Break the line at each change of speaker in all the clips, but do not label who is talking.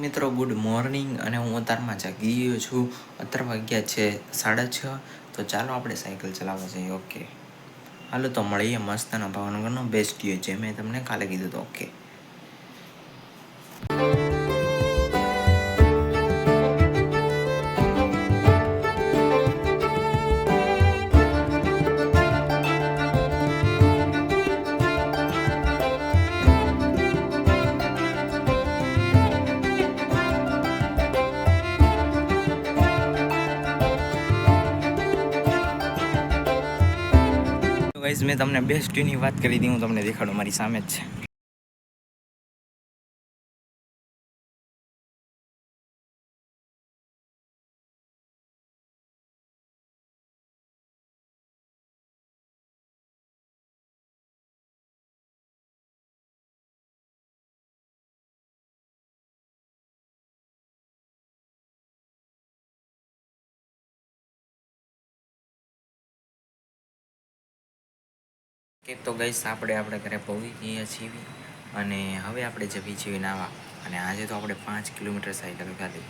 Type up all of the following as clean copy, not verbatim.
મિત્રો good morning અને હું અત્યારમાં જાગી ગયો છું। અત્યાર વાગ્યા છે 6:30। તો ચાલો આપણે સાયકલ ચલાવવા જઈએ। ઓકે હાલો તો મળીએ મસ્તના ભાવનગરનો બેસ્ટ વ્યૂ જે મેં તમને કાલે કીધું હતું। ઓકે ગાઈઝ મેં તમને બેસ્ટ વ્યૂની વાત કરી હતી, હું તમને દેખાડું, મારી સામે જ છે। તો ગાઈસ આપણે ઘરે પહોંચી ગયા છીએ અને હવે આપણે જવી છીએ નાવા। અને આજે તો આપણે 5 કિલોમીટર સાયકલ ખાધી,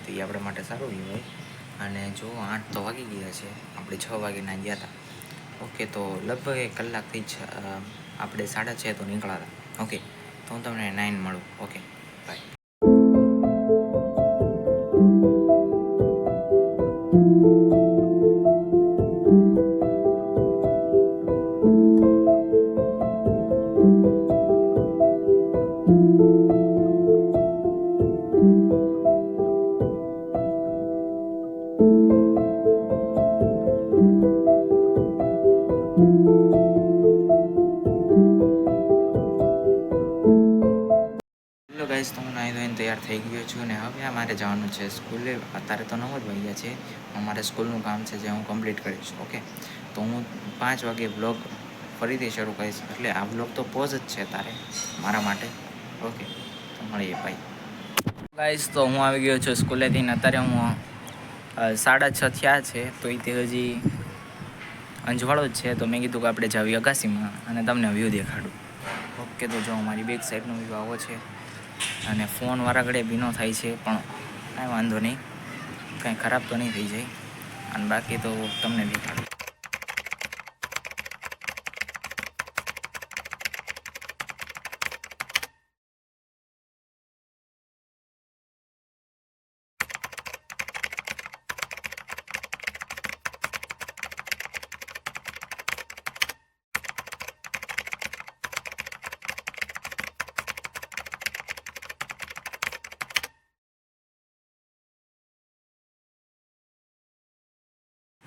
તો એ આપણા માટે સારું કહેવાય। અને જો 8 તો વાગી ગયા છે, આપણે 6 વાગે ના ગયા હતા। ઓકે તો લગભગ 1 કલાકથી જ આપણે 6:30 તો નીકળ્યા હતા। ઓકે તો હું તમને 9 મળું। Okay bye. હેલો ગાઈસ, તો હું નાહી ધોઈને તૈયાર થઈ ગયો છું અને હવે અમારે જવાનું છે સ્કૂલે। અત્યારે તો 9 જ વાગ્યા છે, અમારે સ્કૂલનું કામ છે જે હું કમ્પ્લીટ કરીશ। ઓકે તો હું 5 વાગે બ્લોગ ફરીથી શરૂ કરીશ, એટલે આ બ્લોગ તો પોઝ જ છે તારે મારા માટે। ઓકે તો મળીએ ભાઈ। ગાઈસ તો હું આવી ગયો છું સ્કૂલેથી ને અત્યારે હું 6:30 થયા છે, તો એ તે હજી અંજવાળો જ છે। તો મેં કીધું કે આપણે જાવી અગાસીમાં અને તમને વ્યૂ દેખાડું। ઓકે તો જો મારી બેક સાઈડનો વ્યૂ આવો છે અને ફોન વાળા ઘડે ભીનો થાય છે, પણ કાંઈ વાંધો નહીં, કાંઈ ખરાબ તો નહીં થઈ જાય। અને બાકી તો તમને દેખાડું।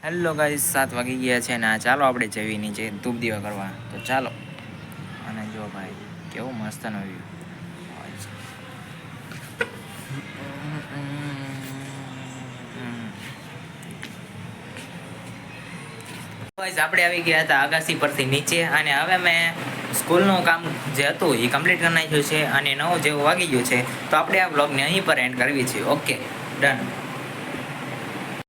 હેલો ગાઈસ, 7 વાગી ગયા છે ને ચાલો આપણે જવી નીચે ધૂપ દીવા કરવા। તો ચાલો। અને જો ભાઈ કેવું મસ્તનો વ્યૂ। ગાઈસ આપણે આવી ગયા હતા અગાસી પરથી નીચે અને હવે મેં સ્કૂલનું કામ જે હતું એ કમ્પ્લીટ કરી નાખ્યું છે અને 9 જેવું વાગી ગયું છે, તો આપણે આ બ્લોગને અહીં પર એન્ડ કરવી છે। Okay done.